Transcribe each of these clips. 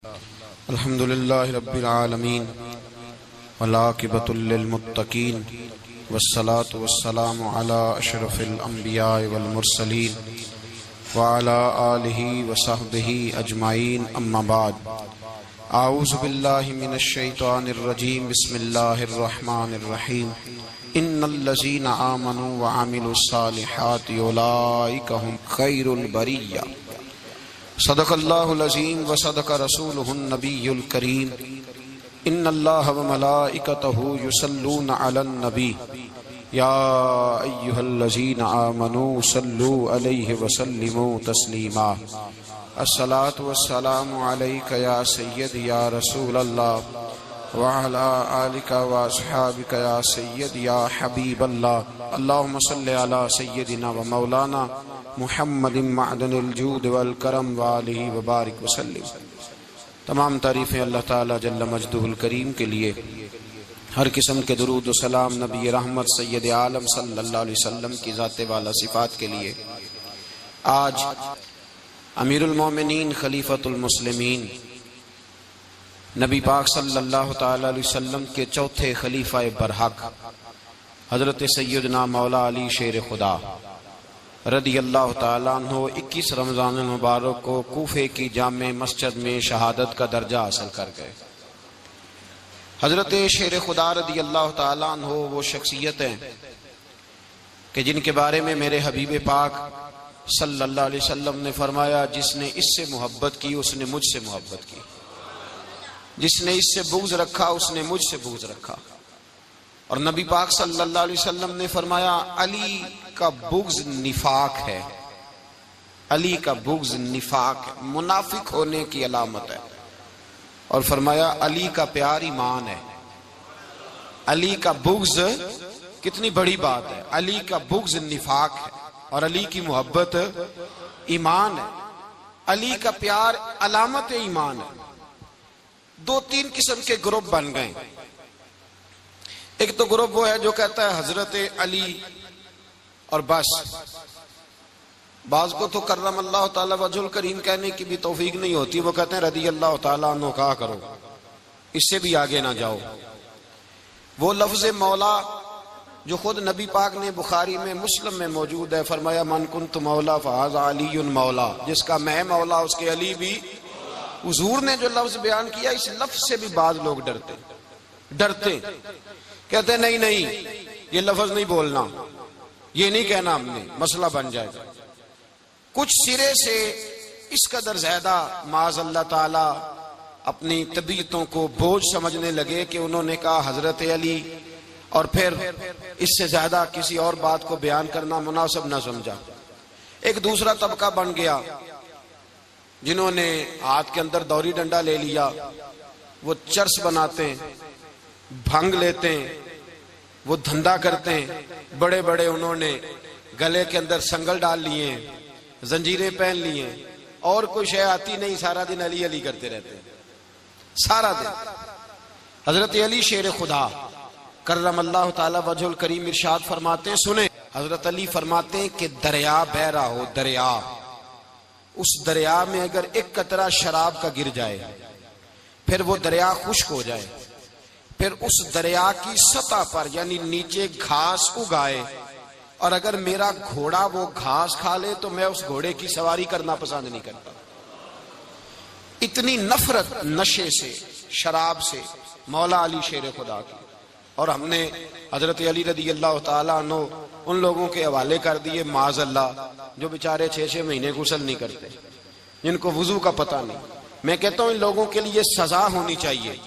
अल्हम्दुलिल्लाहि रब्बिल आलमीन वल्आक़िबतु लिल्मुत्तक़ीन वस्सलातु वस्सलामु अला अशरफिल अंबिया वल मुरसलीन व अला आलिहि व सहबिहि अजमाइन अम्मा बाद। आऊज़ु बिल्लाहि मिनश शैतानिर रजीम बिस्मिल्लाहिर रहमानिर रहीम। इन्नल्लज़ीना आमनू व अमिलुस सालिहाति उलाइका हुम खैरुल बरिय्या। सदक़ल्लाहुल अज़ीम व सदक़ रसूलुहुन नबियुल करीम। इन्नल्लाह व मलाइकतहु युसल्लूना अलन नबी या अय्युहल्लज़ीना आमनू सल्लू अलैहि व सल्लिमू तस्लीमा। अस्सलातु वस्सलामु अलैका या सय्यदी या रसूलल्लाह व अला आलिका व अस्हाबिका या सय्यदी या हबीबल्लाह। अल्लाहुम्मा सल्लि अला सय्यदिना व मौलाना मुहम्मदिन मअदनिल जूद वल करम व आलिहि व बारिक वसल्लिम। तमाम तारीफ़ें अल्लाह ताला जल्ल मजदुहुल करीम के लिए, हर किस्म के दुरूद व सलाम नबी रहमत सय्यद आलम सल्लल्लाहु अलैहि वसल्लम की ज़ात वाला सिफ़ात के लिए। आज अमीरुल मोमिनीन खलीफतुल मुस्लिमीन नबी पाक सल्लल्लाहु ताला अलैहि वसल्लम के चौथे खलीफा बरहक हज़रत सय्यदना मौला अली शेर खुदा रदी अल्लाह ताला अन्हु 21 रमज़ान मुबारक को कूफे की जामे मस्जिद में शहादत का दर्जा हासिल कर गए। हजरत शेर खुदा रदी अल्लाह ताला अन्हु वो शख्सियत हैं कि जिनके बारे में मेरे हबीब पाक सल्लल्लाहु अलैहि वसल्लम ने फरमाया, जिसने इससे मोहब्बत की उसने मुझसे मोहब्बत की, जिसने इससे बुग़्ज़ रखा उसने मुझसे बुग़्ज़ रखा। और नबी पाक सल्लल्लाहु अलैहि वसल्लम ने फरमाया, अली का बुग़्ज़ निफाक है, अली का बुग़्ज़ निफाक है, मुनाफिक होने की अलामत है। और फरमाया अली का प्यार ईमान है। अली का बुग़्ज़ कितनी बड़ी बात है, अली का बुग़्ज़ निफाक है और अली की मोहब्बत ईमान है। अली का प्यार अलामत ईमान है। दो तीन किस्म के ग्रुप बन गए। एक तो ग्रुप वो है जो कहता है हजरत अली और बस। बाज को तो कर्रमल्लाहु ताला वजहुल करीम कहने की भी तौफीक नहीं होती, वो कहते हैं रदी अल्लाह ताला अन्हु कहा करो, इससे भी आगे ना जाओ। वो लफ्ज मौला जो खुद नबी पाक ने बुखारी में मुस्लिम में मौजूद है, फरमाया मन कुन्तु मौला फहाज़ा अलीयुन मौला, जिसका मैं मौला उसके अली भी। हुजूर ने जो लफ्ज बयान किया, इस लफ्ज से भी बाज लोग डरते कहते नहीं नहीं ये लफ्ज नहीं बोलना, ये नहीं कहना, हमने मसला बन जाएगा। कुछ सिरे से इस कदर ज्यादा माज़ अल्लाह ताला अपनी तबीयतों को बोझ समझने लगे कि उन्होंने कहा हजरत अली, और फिर इससे ज्यादा किसी और बात को बयान करना मुनासिब न समझा। एक दूसरा तबका बन गया जिन्होंने हाथ के अंदर दौरी डंडा ले लिया, वो चर्स बनाते हैं, भंग लेते हैं, वो धंधा करते हैं। बड़े बड़े उन्होंने गले के अंदर संगल डाल लिए हैं, जंजीरें पहन ली हैं, और कोई शय आती नहीं, सारा दिन अली अली करते रहते हैं सारा दिन। हजरत अली शेर खुदा कर्रमल्लाहु ताला वजहुल करीम इरशाद फरमाते हैं, सुने, हजरत अली फरमाते हैं कि दरिया बह रहा हो, दरिया, उस दरिया में अगर एक कतरा शराब का गिर जाए, फिर वो दरिया खुश्क हो जाए, फिर उस दरिया की सतह पर यानी नीचे घास उगाए, और अगर मेरा घोड़ा वो घास खा ले तो मैं उस घोड़े की सवारी करना पसंद नहीं करता। इतनी नफरत नशे से, शराब से मौला अली शेर खुदा की। और हमने हजरत अली रदी अल्लाह ताला अन्हु उन लोगों के हवाले कर दिए माज़ अल्लाह, जो बेचारे 6-6 महीने गुस्ल नहीं करते, जिनको वुजू का पता नहीं। मैं कहता हूं इन लोगों के लिए सजा होनी चाहिए।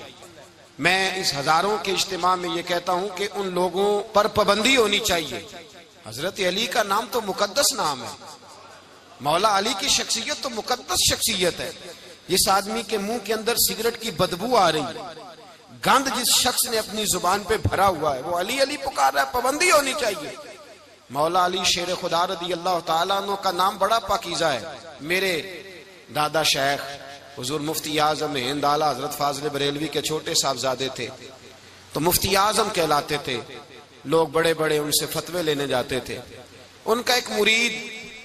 मैं इस हजारों के इज्तिमा में ये कहता हूं कि उन लोगों पर पाबंदी होनी चाहिए। हजरत अली का नाम तो मुकद्दस नाम है, मौला अली की शख्सियत तो मुकद्दस शख्सियत है। जिस आदमी के मुंह के अंदर सिगरेट की बदबू आ रही है, गंद जिस शख्स ने अपनी जुबान पे भरा हुआ है, वो अली अली पुकार रहा है, पाबंदी होनी चाहिए। मौला अली शेर खुदा रदी अल्लाह ताला अन्हु का नाम बड़ा पाकीज़ा है। मेरे दादा शेख हुजूर मुफ्ती आजम हिंद आला हजरत फाजिल बरेलवी के छोटे साहबजादे थे, तो मुफ्ती आजम कहलाते थे। लोग बड़े बड़े उनसे फतवे लेने जाते थे। उनका एक मुरीद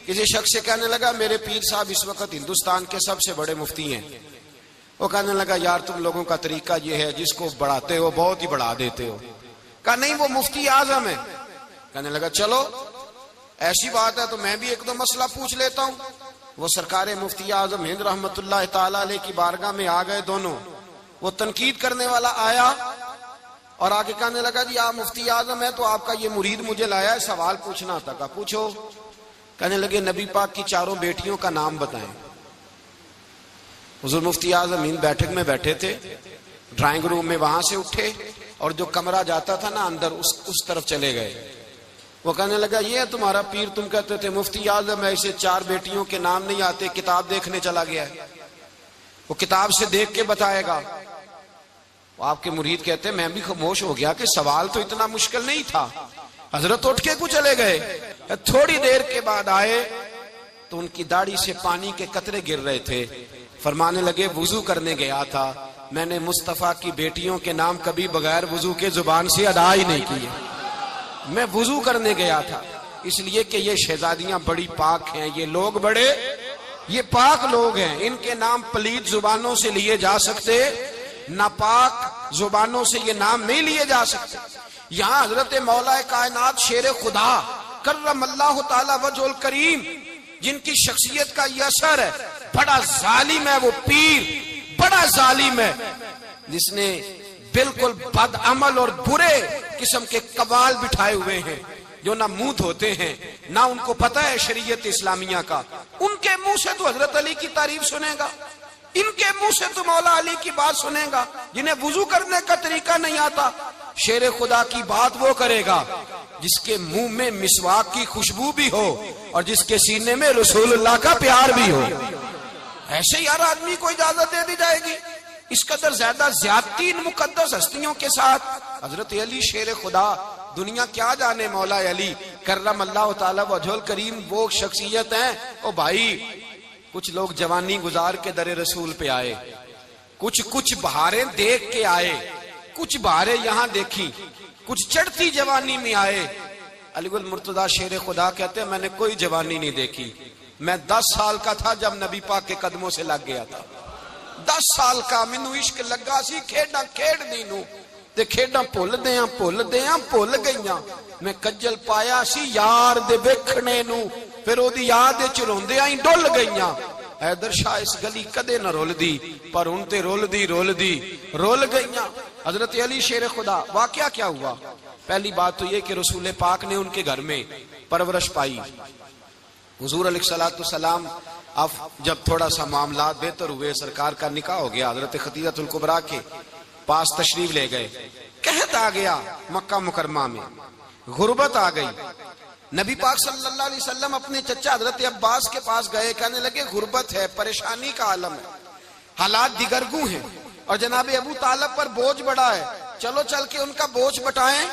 किसी शख्स से कहने लगा, मेरे पीर साहब इस वक्त हिंदुस्तान के सबसे बड़े मुफ्ती हैं, वो कहने लगा यार तुम लोगों का तरीका ये है, जिसको बढ़ाते हो बहुत ही बढ़ा देते हो। कहा नहीं वो मुफ्ती आजम है। कहने लगा चलो ऐसी बात है तो मैं भी एक दो मसला पूछ लेता हूं। वो सरकार मुफ्ती आजम हिंद रहमतुल्लाह ताला अलैह की बारगाह में आ गए दोनों। वो तनकीद करने वाला आया और आगे कहने लगा जी आप मुफ्ती आजम है तो आपका ये मुरीद मुझे लाया है, सवाल पूछना था। कहा पूछो। कहने लगे नबी पाक की चारों बेटियों का नाम बताएं। हुजूर मुफ्ती आजम हिंद बैठक में बैठे थे, ड्राइंग रूम में वहां से उठे और जो कमरा जाता था ना अंदर उस तरफ चले गए। वो कहने लगा ये है तुम्हारा पीर, तुम कहते थे मुफ्ती आजम ऐसे चार बेटियों के नाम नहीं आते, किताब देखने चला गया है, वो किताब से देख के बताएगा। वो आपके मुरीद कहते मैं भी खामोश हो गया कि सवाल तो इतना मुश्किल नहीं था। हजरत उठ के कुछ चले गए। थोड़ी देर के बाद आए तो उनकी दाढ़ी से पानी के कतरे गिर रहे थे। फरमाने लगे वुजू करने गया था, मैंने मुस्तफा की बेटियों के नाम कभी बगैर वुजू के जुबान से अदा ही नहीं किए। मैं वुजू करने गया था इसलिए कि ये शहजादियां बड़ी पाक हैं, ये लोग बड़े ये पाक लोग हैं, इनके नाम पलीत जुबानों से लिए जा सकते, नापाक जुबानों से ये नाम नहीं लिए जा सकते। यहाँ हजरत मौला कायनात शेर खुदा कर्रमल्लाहु ताला वजहुल करीम जिनकी शख्सियत का ये असर है, बड़ा जालिम है वो पीर, बड़ा जालिम है जिसने बिल्कुल बदअमल और बुरे किस्म के कवाल बिठाए हुए हैं जो ना मुंह धोते हैं ना उनको पता है शरीयत इस्लामिया का। उनके मुंह से तो हजरत अली की तारीफ सुनेगा, इनके मुंह से तो मौला अली की बात सुनेगा। जिन्हें वुजू करने का तरीका नहीं आता, शेर खुदा की बात वो करेगा जिसके मुंह में मिसवाक की खुशबू भी हो और जिसके सीने में रसूलुल्लाह का प्यार भी हो। ऐसे यार आदमी को इजाजत दे दी जाएगी? इस कदर ज्यादा ज्यादती इन मुकद्दस हस्तियों के साथ। हजरत अली शेर खुदा, दुनिया क्या जाने मौला अली कर्रमल्लाहु ताला वजहुल करीम वो शख्सियत हैं। ओ भाई कुछ लोग जवानी गुजार के दरे रसूल पे आए, कुछ बहारें देख के आए, कुछ बहारें यहाँ देखी, कुछ चढ़ती जवानी में आए। अलीगुल मुर्तजा शेर खुदा कहते हैं मैंने कोई जवानी नहीं देखी, मैं 10 साल का था जब नबी पाक के कदमों से लग गया था। 10 साल का मैनू इश्क लगा सी, खेडा खेडदी नू ते खेडा भुल गईयां। मैं कज्जल पाया सी यार दे वेखणे नू, फिर ओदी याद विच रोंदियां ही डुल गईयां। हैदर शाह इस गली कदे न रुलदी, पर हुण ते रुल गईयां। हजरत अली शेर खुदा, वाकया क्या हुआ? पहली बात तो ये कि रसूल पाक ने उनके घर में परवरिश पाई। हुजूर अलैहिस्सलाम अब जब थोड़ा सा मामला बेहतर हुए, सरकार का निकाह हो गया, हजरत खदीजतुल कुबरा के पास तशरीफ ले गए। कहत आ गया मक्का मुकरमा में, गुर्बत आ गई। नबी पाक सल्लल्लाहु अलैहि वसल्लम अपने चचा हजरत अब्बास के पास गए, कहने लगे गुर्बत है, परेशानी का आलम है, हालात दिगरगू हैं और जनाब अबू तालिब पर बोझ बड़ा है, चलो चल के उनका बोझ बटाएं।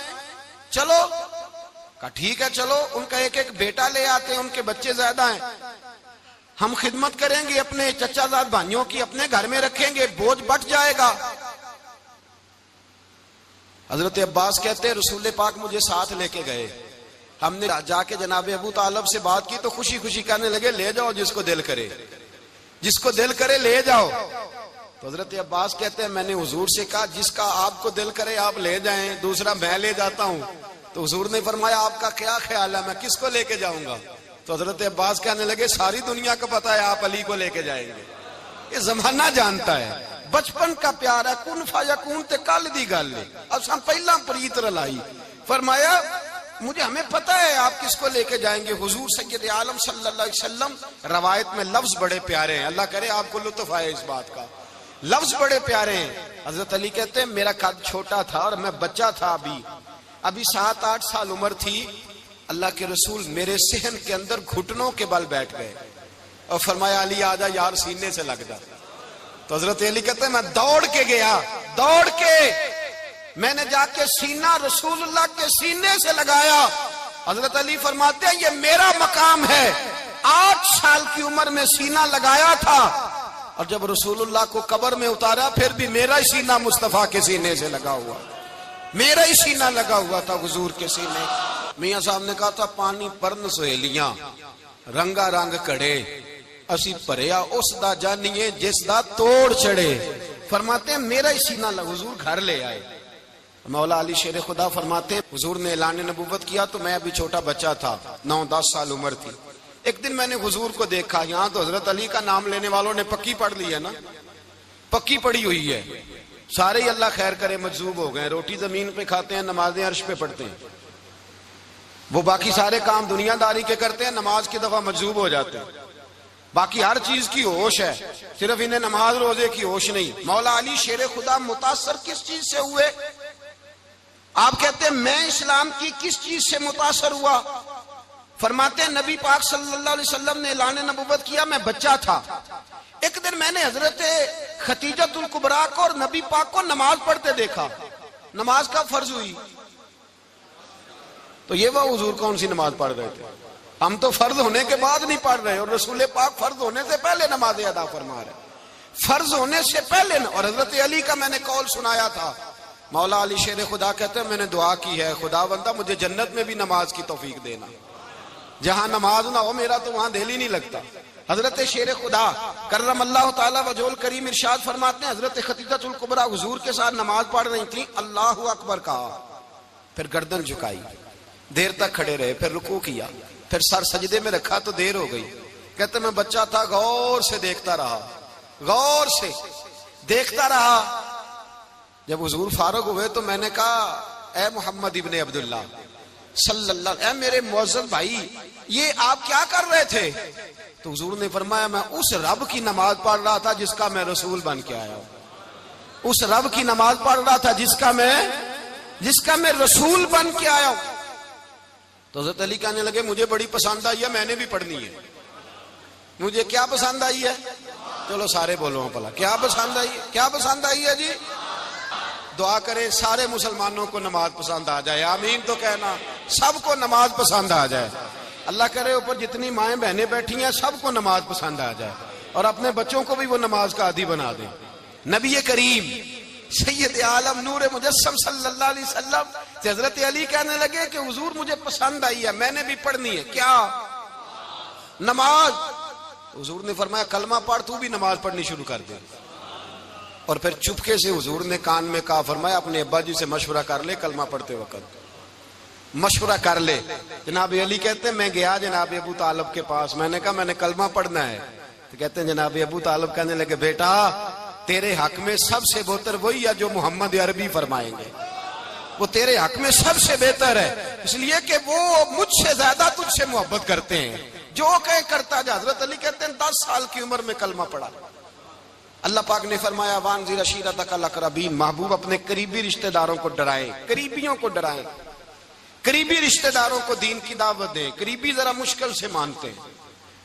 चलो कहा ठीक है चलो, उनका एक एक बेटा ले आते हैं, उनके बच्चे ज्यादा हैं, हम खिदमत करेंगे अपने चचाजाद भाइयों की, अपने घर में रखेंगे, बोझ बट जाएगा। हजरत अब्बास कहते हैं रसूल पाक मुझे साथ लेके गए, हमने जाके जनाब अबू तालिब से बात की तो खुशी खुशी कहने लगे ले जाओ जिसको दिल करे ले जाओ। तो हजरत अब्बास कहते हैं मैंने हुजूर से कहा जिसका आपको दिल करे आप ले जाएं, दूसरा मैं ले जाता हूं। तो हुजूर ने फरमाया आपका क्या ख्याल है, मैं किसको लेके जाऊंगा? तो हजरत अब्बास कहने लगे सारी दुनिया को पता है आप अली को लेके जाएंगे, ये जमाना जानता है, बचपन का प्यार है, कुन फायकून ते कल दी गल है, अब हम पहला प्रीत रलाई। फरमाया मुझे हमें पता है आप किसको लेके जाएंगे, हुजूर सैयद आलम सल्लल्लाहु अलैहि वसल्लम। रवायत में लफ्ज बड़े प्यारे हैं, अल्लाह करे आपको लुत्फ आए इस बात का, लफ्ज बड़े प्यारे हैं। हजरत अली कहते हैं मेरा कद छोटा था और मैं बच्चा था, अभी 7-8 साल उम्र थी, अल्लाह के रसूल मेरे सहन के अंदर घुटनों के बल बैठ गए और फरमाया अली आजा यार सीने से लग जा। तो हजरत अली कहते हैं मैं दौड़ के गया, दौड़ के मैंने जाके सीना रसूलुल्लाह के सीने से लगाया। हजरत अली फरमाते हैं ये मेरा मकाम है, 8 साल की उम्र में सीना लगाया था और जब रसूलुल्लाह को कब्र में उतारा फिर भी मेरा ही सीना मुस्तफा के सीने से लगा हुआ, मेरा ही सीना लगा हुआ था हुजूर के सीने। मियां साहब ने कहा था पानी परन सहेलियां रंगा रंग कड़े, असी भरिया उस दा जानिए जिस दा तोड़ चढ़े। फरमाते हैं मेरा ही सीना हुजूर घर ले आए। मौला अली शेर खुदा फरमाते हैं हुजूर ने ऐलान नबुव्वत किया तो मैं अभी छोटा बच्चा था, 9-10 साल उम्र थी। एक दिन मैंने हुजूर को देखा, यहाँ तो हजरत अली का नाम लेने वालों ने पक्की पढ़ ली है ना, पक्की पड़ी हुई है, सारे ही अल्लाह खैर करे मजजूब हो गए, रोटी जमीन पे खाते हैं, नमाजें अर्श पे पढ़ते हैं। वो बाकी सारे काम दुनियादारी के करते हैं, नमाज की दफा मजजूब हो जाते हैं। बाकी हर चीज की होश है, सिर्फ इन्हें नमाज रोजे की होश नहीं। मौला अली शेर खुदा मुतासर किस चीज से हुए? आप कहते हैं मैं इस्लाम की किस चीज से मुतासर हुआ? फरमाते हैं नबी पाक सल्लल्लाहु अलैहि वसल्लम ने ऐलान नबुव्वत किया, मैं बच्चा था। एक दिन मैंने हजरत खतीजतुल कुबरा को और नबी पाक को नमाज पढ़ते देखा। नमाज का फर्ज हुई तो ये वह हुजूर कौन सी नमाज पढ़ रहे थे? हम तो फर्ज होने के बाद नहीं पढ़ रहे, और रसूल पाक फर्ज होने से पहले नमाज अदा फरमा रहे, फर्ज होने से पहले। और हजरत अली का मैंने कौल सुनाया था, मौला अली शेर खुदा कहते हैं मैंने दुआ की है, खुदा बंदा मुझे जन्नत में भी नमाज की तौफीक देना, जहां नमाज ना हो मेरा तो वहां दिल ही नहीं लगता। हजरत शेर खुदा करम अल्लाह ताला वजोल करीम इरशाद फरमाते हैं हजरत खतीजतुल कुबरा हुजूर के साथ नमाज पढ़ रही थी, अल्लाहु अकबर कहा, फिर गर्दन झुकाई, देर तक खड़े रहे, फिर रुकू किया, फिर सर सजदे में रखा तो देर हो गई। कहते मैं बच्चा था, गौर से देखता रहा, गौर से देखता रहा। जब हुजूर फारूक हुए तो मैंने कहा ए मोहम्मद इब्ने अब्दुल्ला सल्लल्लाहु, ए मेरे मुअज्जम भाई ये आप क्या कर रहे थे? तो हुजूर ने फरमाया मैं उस रब की नमाज पढ़ रहा था जिसका मैं रसूल बन के आया हूं, उस रब की नमाज पढ़ रहा था जिसका मैं रसूल बन के आया हूं। तो हज़रत अली कहने लगे मुझे बड़ी पसंद आई है, मैंने भी पढ़नी है। मुझे क्या पसंद आई है? चलो सारे बोलो भला, क्या पसंद आई है? क्या पसंद आई है जी? दुआ करें सारे मुसलमानों को नमाज पसंद आ जाए, आमीन तो कहना, सबको नमाज पसंद आ जाए। अल्लाह करे ऊपर जितनी माएं बहनें बैठी हैं सबको नमाज पसंद आ जाए, और अपने बच्चों को भी वो नमाज का आदी बना दें। नबी करीम सैयद आलम नूर मुजस्सम सल्लल्लाहु अलैहि वसल्लम से हजरत अली कहने लगे कि हुजूर मुझे पसंद आई है, मैंने भी पढ़नी है। क्या? नमाज। हुजूर ने फरमाया कलमा पढ़, तू भी नमाज पढ़नी शुरू कर दे। और फिर चुपके से हुजूर ने कान में कहा, फरमाया अपने अब्बा जी से मशवरा कर ले, कलमा पढ़ते वक्त मशवरा कर ले। जनाब अली कहते हैं मैं गया जनाब अबू तालिब के पास, मैंने कहा मैंने कलमा पढ़ना है। तो कहते हैं जनाब अबू तालिब कहने लगे बेटा तेरे हक में सबसे बेहतर वही है जो मोहम्मद अरबी फरमाएंगे, वो तेरे हक में सबसे बेहतर है, इसलिए कि वो मुझसे ज्यादा तुझसे मोहब्बत करते हैं, जो कहे करता जा। हजरत अली कहते हैं 10 साल की उम्र में कलमा पढ़ा। अल्लाह पाक ने फरमाया वानज़िर अशीरतकल अक़रबीन, महबूब अपने करीबी रिश्तेदारों को डराएं, करीबियों को डराएं, करीबी रिश्तेदारों को दीन की दावत दें। करीबी जरा मुश्किल से मानते हैं,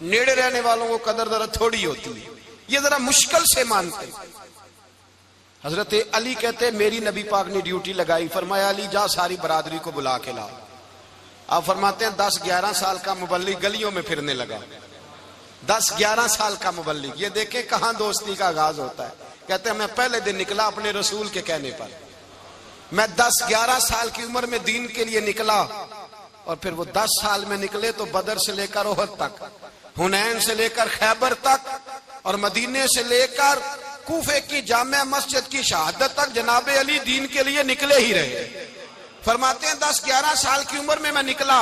नेड़े रहने वालों को कदर जरा थोड़ी होती है, ये जरा मुश्किल से मानते हैं। हजरत अली कहते मेरी नबी पाक ने ड्यूटी लगाई, फरमाया अली जा सारी बरादरी को बुला के ला। आप फरमाते हैं 10-11 साल का मुबल्लिग गलियों में फिरने लगा, 10-11 साल का मुबल्लिग। ये देखें कहां दोस्ती का आगाज होता है। कहते हैं मैं पहले दिन निकला अपने रसूल के कहने पर, मैं 10-11 साल की उम्र में दीन के लिए निकला, और फिर वो 10 साल में निकले तो बदर से लेकर ओहद तक, हुनैन से लेकर खैबर तक, और मदीने से लेकर कूफे की जामिया मस्जिद की शहादत तक जनाबे अली दीन के लिए निकले ही रहे। फरमाते हैं 10-11 साल की उम्र में मैं निकला,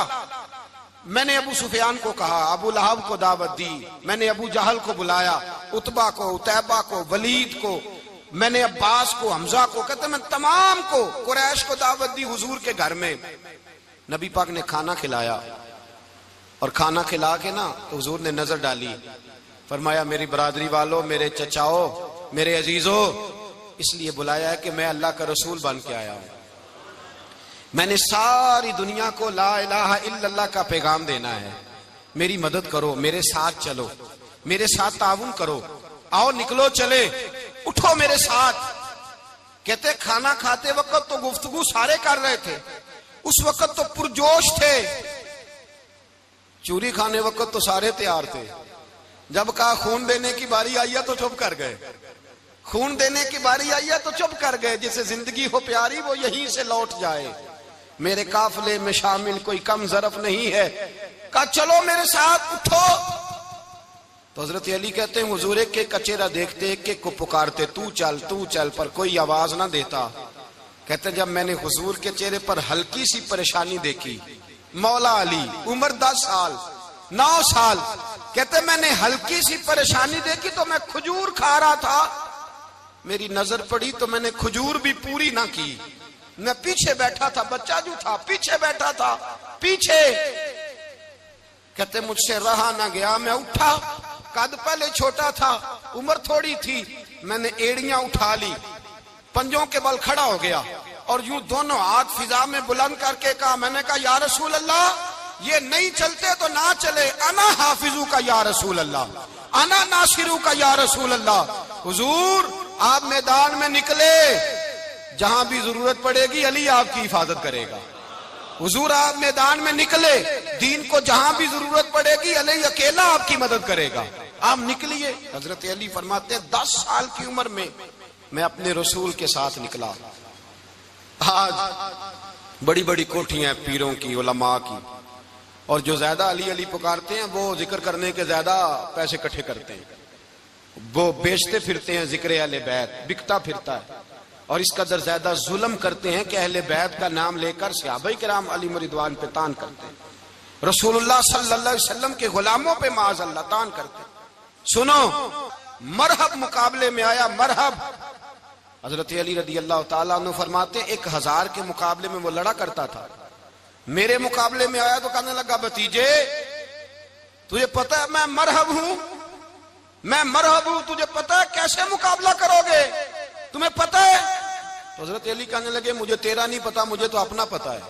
मैंने अबू सुफियान को कहा, अबू लहब को दावत दी, मैंने अबू जहल को बुलाया, उतबा को, उतैबा को, वलीद को, मैंने अब्बास को, हमजा को, कहते मैं तमाम को, कुरैश को दावत दी हुजूर के घर में। नबी पाक ने खाना खिलाया, और खाना खिला के ना तो हुजूर ने नजर डाली, फरमाया मेरी बरादरी वालों, मेरे चचाओ, मेरे अजीजों, इसलिए बुलाया है कि मैं अल्लाह का रसूल बन के आया हूं, मैंने सारी दुनिया को ला इलाहा इल्लल्लाह का पैगाम देना है, मेरी मदद करो, मेरे साथ चलो, मेरे साथ ताउन करो, आओ निकलो चले, उठो मेरे साथ। कहते खाना खाते वक्त तो गुफ्तगू सारे कर रहे थे, उस वक्त तो पुरजोश थे, चूरी खाने वक्त तो सारे तैयार थे, जब कहा खून देने की बारी आई है तो चुप कर गए, खून देने की बारी आई है तो चुप कर गए, जिसे जिंदगी हो प्यारी वो यहीं से लौट जाए, मेरे काफिले में शामिल कोई कम ज़रफ नहीं है। कहा चलो मेरे साथ उठो। तो हजरत अली कहते हैं हुजूर एक एक का चेहरा देखते एक एक को पुकारते तू चल, पर कोई आवाज ना देता। कहते जब मैंने हुजूर के चेहरे पर हल्की सी परेशानी देखी, मौला अली उम्र 10 साल 9 साल, कहते मैंने हल्की सी परेशानी देखी तो मैं खजूर खा रहा था, मेरी नजर पड़ी तो मैंने खजूर भी पूरी ना की, मैं पीछे बैठा था, बच्चा जो था पीछे बैठा था पीछे। कहते मुझसे रहा ना गया, मैं उठा, कद पहले छोटा था, उम्र थोड़ी थी, मैंने एड़ियां उठा ली, पंजों के बल खड़ा हो गया और यूं दोनों हाथ फिजा में बुलंद करके कहा, मैंने कहा या रसूल अल्लाह ये नहीं चलते तो ना चले, अना हाफिजू का या रसूल अल्लाह, अना नासिरू का या रसूल अल्लाह। हुजूर आप मैदान में निकले, जहां भी जरूरत पड़ेगी अली आपकी हिफाजत करेगा। हुजूर आप मैदान में निकले, दीन को जहां भी जरूरत पड़ेगी अली अकेला आपकी मदद करेगा, आप निकलिए। हजरत अली फरमाते हैं 10 साल की उम्र में मैं अपने रसूल के साथ निकला। आज बड़ी बड़ी कोठियां पीरों की, उलमा की, और जो ज्यादा अली अली पुकारते हैं वो जिक्र करने के ज्यादा पैसे इकट्ठे करते हैं, वो बेचते फिरते हैं, जिक्र अहले बैत बिकता फिरता है, और इस कदर ज्यादा जुल्म करते हैं कि अहले बैत का नाम लेकर सहाबा किराम अली रिदवान पे तान करते हैं, रसूलुल्लाह सल्लल्लाहु अलैहि वसल्लम के गुलामों पे माज़अल्लाह तान करते हैं। सुनो, मरहब मुकाबले में आया, मरहब। हजरत अली रदी अल्लाह ताला अन्हु फरमाते 1000 के मुकाबले में वो लड़ा करता था, मेरे मुकाबले में आया तो कहने लगा, भतीजे तुझे पता है मैं मरहब हूं, मैं मरहब हूं, तुझे पता है कैसे मुकाबला करोगे, तुम्हें पता है? तो हजरत अली कहने लगे मुझे तेरा नहीं पता, मुझे तो अपना पता है।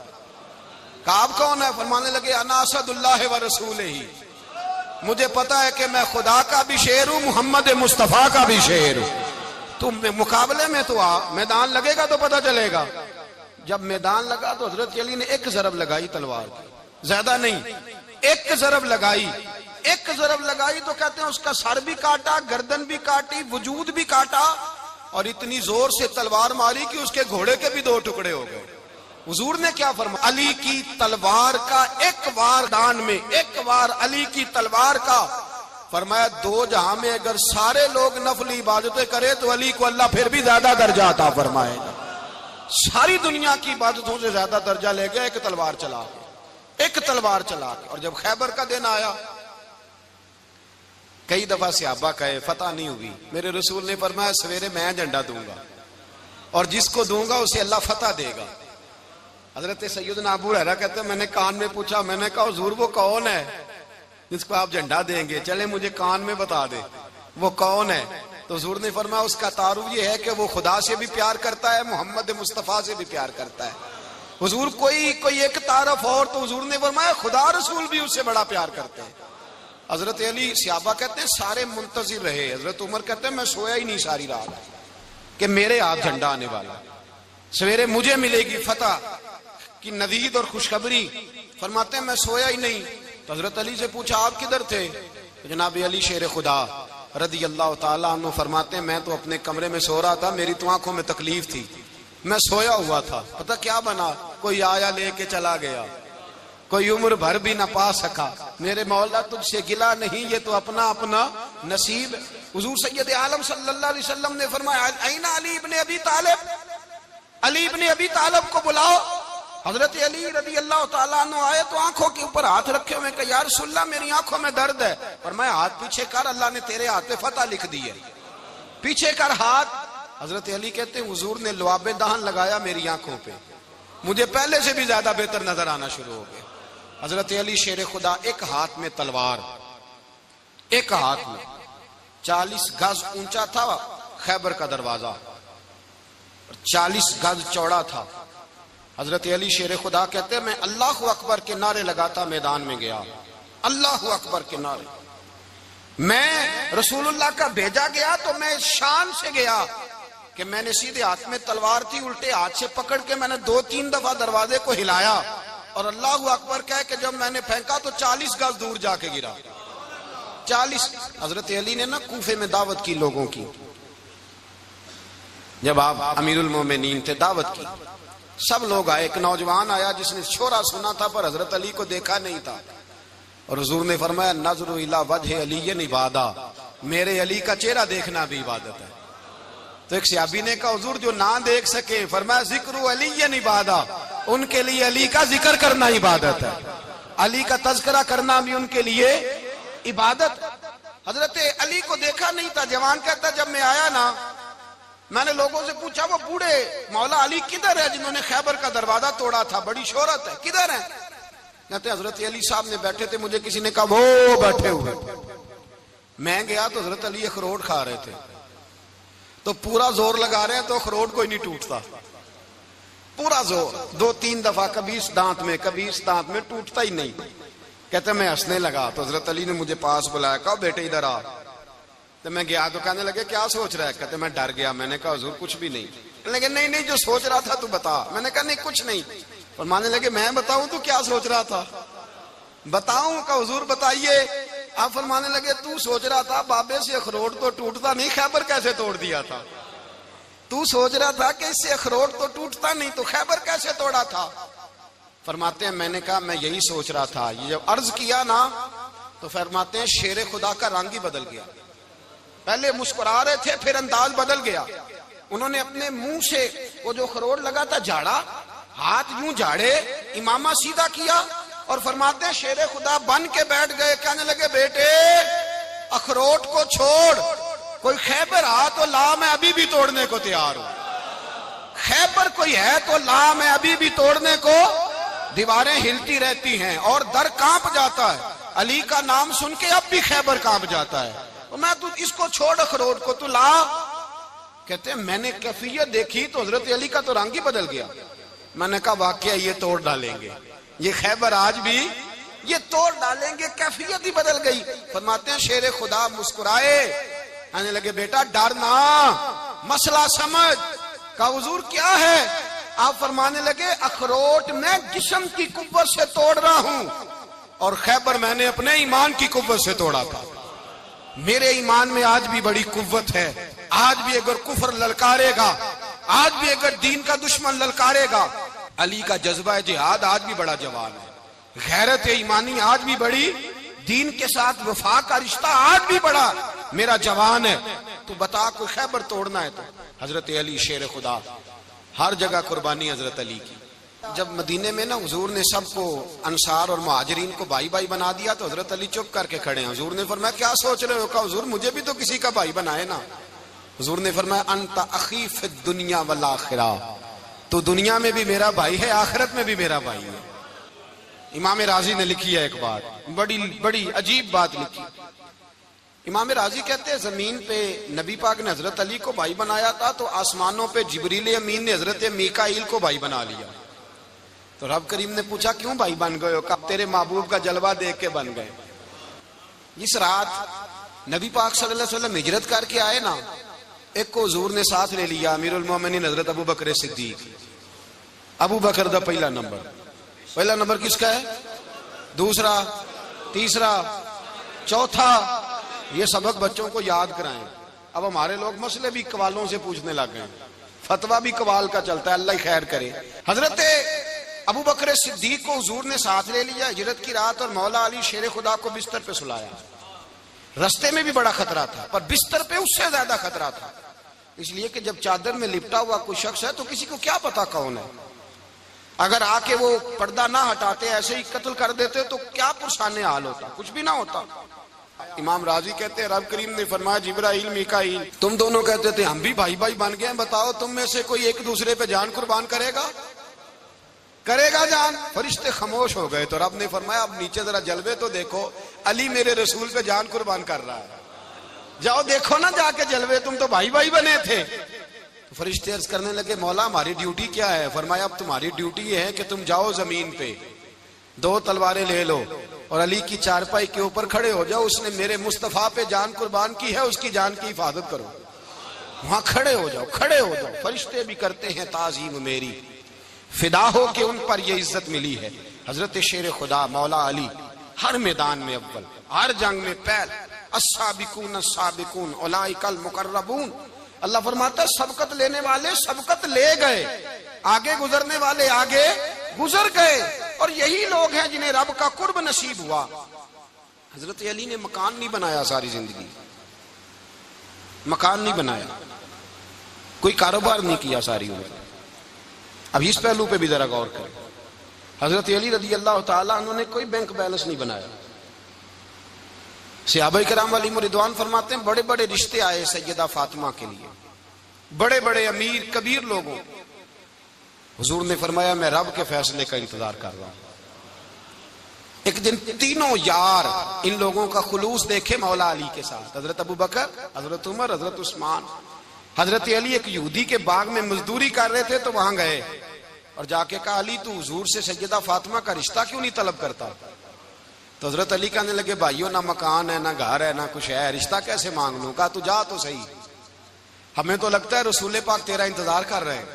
काब कौन है? फरमाने लगे अना असदुल्लाह व रसूल ही, मुझे पता है कि मैं खुदा का भी शेर हूं, मोहम्मद मुस्तफा का भी शेर हूं। तुम मुकाबले में तो आ, मैदान लगेगा तो पता चलेगा। जब मैदान लगा तो हजरत अली ने एक जरब लगाई तलवार की, ज्यादा नहीं, एक जरब लगाई, एक जरब लगाई तो कहते हैं उसका सर भी काटा, गर्दन भी काटी, वजूद भी काटा, और इतनी जोर से तलवार मारी कि उसके घोड़े के भी 2 टुकड़े हो गए। हुजूर ने क्या फरमाया? अली की तलवार का एक वार दान में, एक वार अली की तलवार का, फरमाया 2 जहां में अगर सारे लोग नफली इबादतें करे तो अली को अल्लाह फिर भी ज्यादा दर्जा अता फरमाएगा। सारी दुनिया की इबादतों से ज्यादा दर्जा ले गया एक तलवार चला के, एक तलवार चला के। और जब खैबर का दिन आया, कई दफा सहाबा कहे फतह नहीं हुई, मेरे रसूल ने फरमाया सवेरे मैं झंडा दूंगा और जिसको दूंगा उसे अल्लाह फतह देगा। हजरत सैयदना अबू हुरैरा कहते हैं मैंने कान में पूछा, मैंने कहा हुजूर वो कौन है जिसको आप झंडा देंगे, चले मुझे कान में बता दे वो कौन है। तो हुजूर ने फरमाया उसका तारुफ ये है कि वो खुदा से भी प्यार करता है, मोहम्मद मुस्तफा से भी प्यार करता है। हुजूर कोई एक तारफ और, तो हुजूर ने फरमाया खुदा रसूल भी उससे बड़ा प्यार करते हैं। हजरत अली सहाबा कहते हैं सारे मुंतजिर रहे। हजरत उमर कहते हैं मैं सोया ही नहीं सारी रात कि मेरे हाथ झंडा आने वाला, सवेरे मुझे मिलेगी फतह की नवीद और खुशखबरी। फरमाते हैं मैं सोया ही नहीं। तो हजरत अली से पूछा आप किधर थे? तो जनाब अली शेर खुदा रदी अल्लाह ताला अन्हु फरमाते हैं मैं तो अपने कमरे में सो रहा था, मेरी तो आंखों में तकलीफ थी, मैं सोया हुआ था, पता क्या बना, कोई आया लेके चला गया, कोई उम्र भर भी ना पा सका। मेरे मौला तुझसे गिला नहीं, ये तो अपना अपना नसीब। हुजूर सैयद आलम सल्लल्लाहु अलैहि वसल्लम ने फरमाया ऐना अली इब्ने अबी तालिब, अली इब्ने अबी तालिब को बुलाओ। हजरत अली रदी अल्लाह ताला अन्हु आए तो आंखों के ऊपर हाथ रखे हुए, कहा या रसूलल्लाह मेरी आंखों में दर्द है। पर मैं हाथ पीछे कर, अल्लाह ने तेरे हाथ पे फतह लिख दी है, पीछे कर हाथ। हजरत अली कहते हैं हुजूर ने लुआबे दहन लगाया मेरी आंखों पे, मुझे पहले से भी ज्यादा बेहतर नजर आना शुरू हो गया। हजरत अली शेर खुदा, एक हाथ में तलवार, एक हाथ में 40 गज ऊंचा था खैबर का दरवाजा, 40 गज चौड़ा था। हजरत अली शेर खुदा कहते हैं मैं अल्लाह अकबर के नारे लगाता मैदान में गया, अल्लाह अकबर के नारे। मैं रसूलुल्लाह का भेजा गया तो मैं शान से गया कि मैंने सीधे हाथ में तलवार थी, उल्टे हाथ से पकड़ के मैंने 2-3 दफा दरवाजे को हिलाया और अल्लाह अकबर कह के जब मैंने फेंका तो 40 गज दूर जाके गिरा। 40। हजरत अली ने ना कूफे में दावत की लोगों की, जब आप अमीरुल मोमिनीन थे, दावत की, सब लोग आए। एक नौजवान आया जिसने शोरा सुना था पर हजरत अली को देखा नहीं था। और हुजूर ने फरमाया नज़रु इला वजह अली इबादा, मेरे अली का चेहरा देखना भी इबादत है। तो एक सहाबी ने कहा हुजूर जो ना देख सके, फरमाया जिक्र अली इबादा, उनके लिए अली का जिक्र करना इबादत है, अली का तज़किरा करना भी उनके लिए इबादत। हजरत अली को देखा नहीं था। जवान कहता जब मैं आया ना, मैंने लोगों से पूछा वो बूढ़े मौला अली किधर है जिन्होंने खैबर का दरवाजा तोड़ा था, बड़ी शोहरत है, किधर है? कहते हजरत अली साहब ने बैठे थे, मुझे किसी ने कहा वो बैठे हुए। मैं गया तो हजरत अली अखरोट खा रहे थे, तो पूरा जोर लगा रहे हैं तो अखरोट कोई नहीं टूटता, पूरा जोर 2-3 दफा, कभी इस दांत में कभी इस दांत में, टूटता ही नहीं। कहते मैं हंसने लगा तो हजरत अली ने मुझे पास बुलाया, कहा बेटे इधर आ। तो मैं गया तो कहने लगे क्या सोच रहा है? कहते मैं डर गया। मैंने कहा हुजूर कुछ भी नहीं। लेकिन नहीं नहीं जो सोच रहा था तू बता। मैंने कहा नहीं कुछ नहीं। और मानने लगे मैं बताऊं तू क्या सोच रहा था? बताऊं? का हुजूर बताइए। आप फरमाने लगे तू सोच रहा था बाबे से अखरोट तो टूटता नहीं, खैबर कैसे तोड़ दिया था? तू सोच रहा था कि इससे अखरोट तो टूटता नहीं, तो खैबर कैसे तोड़ा था? फरमाते हैं मैंने कहा मैं यही सोच रहा था। ये जब अर्ज किया ना तो फरमाते हैं शेर खुदा का रंग ही बदल गया। पहले मुस्कुरा रहे थे, फिर अंदाज बदल गया। उन्होंने अपने मुंह से वो जो अखरोट लगा था झाड़ा, हाथ यूं झाड़े, इमामा सीधा किया और फरमाते हैं शेर खुदा बन के बैठ गए। कहने लगे बेटे अखरोट को छोड़, कोई खैबर आ तो ला, मैं अभी भी तोड़ने को तैयार हूं। खैबर कोई है तो ला, मैं अभी भी तोड़ने को। दीवारें हिलती रहती हैं और दर कांप जाता है। अली का नाम सुन के अब भी खैबर कांप जाता है। तो मैं तू इसको छोड़ अखरोट को, तू ला। कहते हैं मैंने कैफियत देखी तो हजरत अली का तो रंग ही बदल गया। मैंने कहा वाकया ये तोड़ डालेंगे, ये खैबर आज भी ये तोड़ डालेंगे, कैफियत ही बदल गई। फरमाते हैं शेर खुदा मुस्कुराए, आने लगे बेटा डर ना, मसला समझ। का हुजूर क्या है? आप फरमाने लगे अखरोट मैं जिस्म की कुव्वत से तोड़ रहा हूं और खैबर मैंने अपने ईमान की कुव्वत से तोड़ा था। मेरे ईमान में आज भी बड़ी कुव्वत है। आज भी अगर कुफर ललकारेगा, आज भी अगर दीन का दुश्मन ललकारेगा, अली का जज्बा जिहाद आज भी बड़ा जवान है। गैरत ईमानी आज भी बड़ी, दीन के साथ वफा का रिश्ता आज भी बड़ा मेरा जवान है। तो बता कोई खैबर तोड़ना है तो हजरत अली शेर खुदा, हर जगह कुर्बानी हजरत अली की। जब मदीने में ना हुजूर ने सबको अंसार और मुहाजिरीन को भाई भाई बना दिया तो हजरत अली चुप करके खड़े हैं। हुजूर ने फरमाया क्या सोच रहे हो? कहा हुजूर मुझे भी तो किसी का भाई बनाए ना। हुजूर ने फरमाया अंता अखी फिद दुनिया वल आखिरा, तो दुनिया में भी मेरा भाई है, आखिरत में भी मेरा भाई है। इमाम राजी ने लिखी है एक बात, बड़ी बड़ी अजीब बात लिखी। इमाम राजी कहते हैं जमीन पे नबी पाक ने हजरत अली को भाई बनाया था तो आसमानों पे जिब्रील अमीन ने हजरत मीकाईल को भाई बना लिया। तो रब करीम ने पूछा क्यों भाई बन गए हो? कब तेरे महबूब का जलवा देख के बन गए। इस रात नबी पाक सल्लल्लाहु अलैहि वसल्लम हिजरत करके आए ना, एक को हुजूर ने साथ ले लिया, अमीरुल मोमिनीन हजरत अबू बकर सिद्दीक। अबू बकर दा पहला नंबर किसका है? दूसरा, तीसरा, चौथा। ये सबक बच्चों को याद कराएं। अब हमारे लोग मसले भी कवालों से पूछने लग गए, फतवा भी कवाल का चलता है, अल्लाह ही खैर करे। हजरत अबू बकर सिद्दीक को हुजूर ने साथ ले लिया हिजरत की रात और मौला अली शेर खुदा को बिस्तर पे सुलाया। रास्ते में भी बड़ा खतरा था पर बिस्तर पे उससे ज्यादा खतरा था, इसलिए कि जब चादर में लिपटा हुआ कोई शख्स है तो किसी को क्या पता कौन है। अगर आके वो पर्दा ना हटाते ऐसे ही कत्ल कर देते तो क्या पुरसाने हाल होता, कुछ भी ना होता। इमाम राजी कहते हैं रब करीम ने फरमाया जिब्राइल मीकाईल तुम दोनों कहते थे हम भी भाई भाई बन गए, बताओ तुम में से कोई एक दूसरे पे जान कुर्बान करेगा जान? फरिश्ते खामोश हो गए। तो रब ने फरमाया अब नीचे जरा जलवे तो देखो, अली मेरे रसूल पे जान कुर्बान कर रहा है, जाओ देखो ना जाके जलवे, तुम तो भाई भाई बने थे। तो फरिश्ते अर्ज करने लगे मौला हमारी ड्यूटी क्या है? फरमाया अब तुम्हारी ड्यूटी ये है कि तुम जाओ जमीन पे 2 तलवारें ले लो और अली की चारपाई के ऊपर खड़े हो जाओ, उसने मेरे मुस्तफा पे जान कुर्बान की है, उसकी जान की हिफाजत करो। वहां खड़े हो जाओ। फरिश्ते भी करते हैं ताजीम मेरी, फिदा हो के उन पर ये इज्जत मिली है। हजरत शेर खुदा मौला अली हर मैदान में अव्वल, हर जंग में पहल। अस्साबिकून अस्साबिकून उलाइकल मुकर्रबून। अल्लाह फरमाता है सबकत लेने वाले सबकत ले गए, आगे गुजरने वाले आगे गुजर गए, और यही लोग हैं जिन्हें रब का कुर्ब नसीब हुआ। हजरत अली ने मकान नहीं बनाया, सारी जिंदगी मकान नहीं बनाया, कोई कारोबार नहीं किया सारी उम्र। अब इस पहलू पे भी जरा गौर करें। हजरत अली रदी अल्लाह ताला उन्होंने कोई बैंक बैलेंस नहीं बनाया। सहाबा किराम अलैहिम रिदवान फरमाते हैं बड़े बड़े रिश्ते आए सैयदा फातिमा के लिए, बड़े बड़े अमीर कबीर लोगों। हुजूर ने फरमाया मैं रब के फैसले का इंतजार कर रहा हूं। एक दिन तीनों यार इन लोगों का खुलूस देखे मौला अली के साथ, हजरत अबू बकर, हजरत उमर, हजरत उस्मान। हजरत अली एक यहूदी के बाग में मजदूरी कर रहे थे तो वहां गए और जाके कहा अली तू हुजूर से सैयदा फातिमा का रिश्ता क्यों नहीं तलब करता? तो हजरत अली कहने लगे भाइयों ना मकान है, ना घर है, ना कुछ है, रिश्ता कैसे मांग लूं? कहा तू जा तो सही, हमें तो लगता है रसूल पाक तेरा इंतजार कर रहे हैं।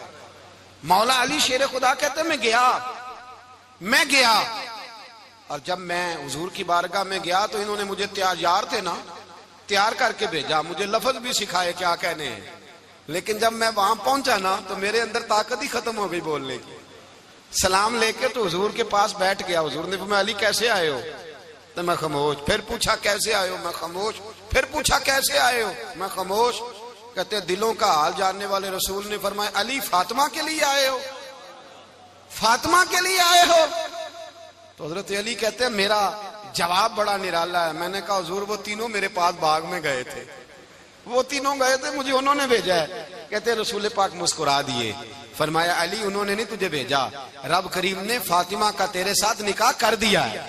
मौला अली शेर खुदा कहते मैं गया और जब मैं हुजूर की बारगाह में गया तो इन्होंने मुझे तैयार थे ना, तैयार करके भेजा, मुझे लफ्ज भी सिखाए क्या कहने हैं। लेकिन जब मैं वहां पहुंचा ना तो मेरे अंदर ताकत ही खत्म हो गई बोलने की। सलाम लेके तो हुजूर के पास बैठ गया। हुजूर ने फरमाया अली कैसे आए हो? तो मैं खामोश। फिर पूछा कैसे आए हो? मैं खामोश। फिर पूछा कैसे आए हो? मैं खामोश। कहते दिलों का हाल जानने वाले रसूल ने फरमाया अली फातिमा के लिए आए हो? फातिमा के लिए आए हो? तो हजरत अली कहते हैं मेरा जवाब बड़ा निराला है। मैंने कहा हुजूर वो तीनों मेरे पास बाग में गए थे, वो तीनों गए थे, मुझे उन्होंने भेजा है। कहते रसूल पाक मुस्कुरा दिए, फरमाया अली उन्होंने नहीं तुझे भेजा, रब करीम ने फातिमा का तेरे साथ निकाह कर दिया है,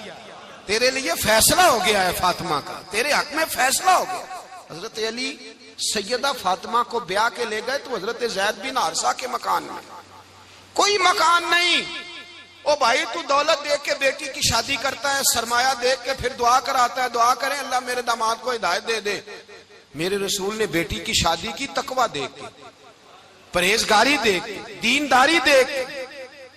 तेरे लिए फैसला हो गया है, फातिमा का तेरे हक में फैसला हो गया। हजरत अली सैयदा फातिमा को ब्याह के ले गए तो हजरत ज़ैद बिन हारिसा के मकान में, कोई मकान नहीं। ओ भाई तू दौलत देख के बेटी की शादी करता है, सरमाया देख के फिर दुआ कराता है, दुआ करें अल्लाह मेरे दामाद को हिदायत दे दे। मेरे रसूल ने बेटी की शादी की तकवा देख के, परहेजगारी देख के, दीनदारी देख के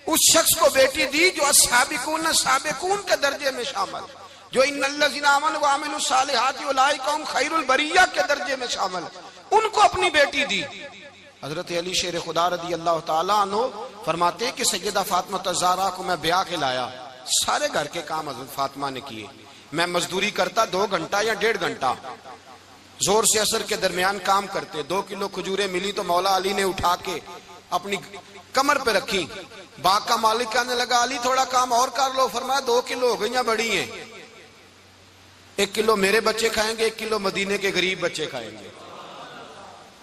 उस शख्स को बेटी दी जो अस्साबिकून साबिकून के दर्जे में शामिल, जो इन्नल्लज़ीना आमनू व अमिलुस सालिहाति उलाइका हुम खैरुल बरिया के दर्जे में शामिल, उनको अपनी बेटी दी। हजरत अली शेर खुदा रदी अल्लाह ताला अन्हु फरमाते हैं कि सैयदा फातिमा ज़हरा को मैं ब्याह के लाया, सारे घर के काम हजरत फातिमा ने किए। मैं मजदूरी करता 2 घंटा या 1.5 घंटा, जोर से असर के दरमियान काम करते। 2 किलो खजूरें मिली तो मौला अली ने उठा के अपनी कमर पे रखी। बाग का मालिक कहने लगा अली थोड़ा काम और कर लो। फरमाया 2 किलो हो गई बड़ी हैं, 1 किलो मेरे बच्चे खाएंगे, 1 किलो मदीने के गरीब बच्चे खाएंगे।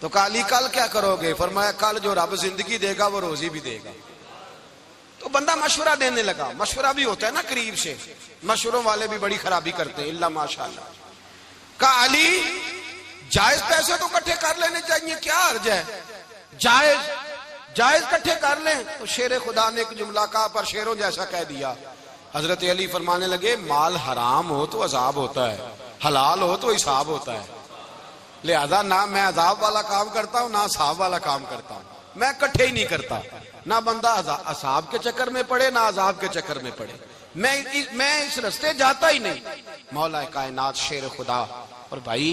तो कहा अली कल क्या करोगे? फरमाया कल जो रब जिंदगी देगा वो रोजी भी देगा। तो बंदा मशवरा देने लगा। मशवरा भी होता है ना करीब से, मशवरों वाले भी बड़ी खराबी करते हैं इल्ला माशाअल्लाह। कहा अली जायज पैसे तो इकट्ठे कर लेने चाहिए, क्या अर्ज है, जायज इकट्ठे कर लें। तो शेर खुदा ने एक जुमला कहा पर शेरों जैसा कह दिया। हजरत अली फरमाने लगे माल हराम हो तो अजाब होता है, हलाल हो तो हिसाब होता है, लिहाजा ना मैं अजाब वाला काम करता हूं ना हिसाब वाला काम करता हूं, मैं इकट्ठे ही नहीं करता। ना बंदा असाब के चक्कर में पड़े ना अजाब के चक्कर में पड़े, मैं इस रास्ते जाता ही नहीं। मौला कायनात शेर खुदा। और भाई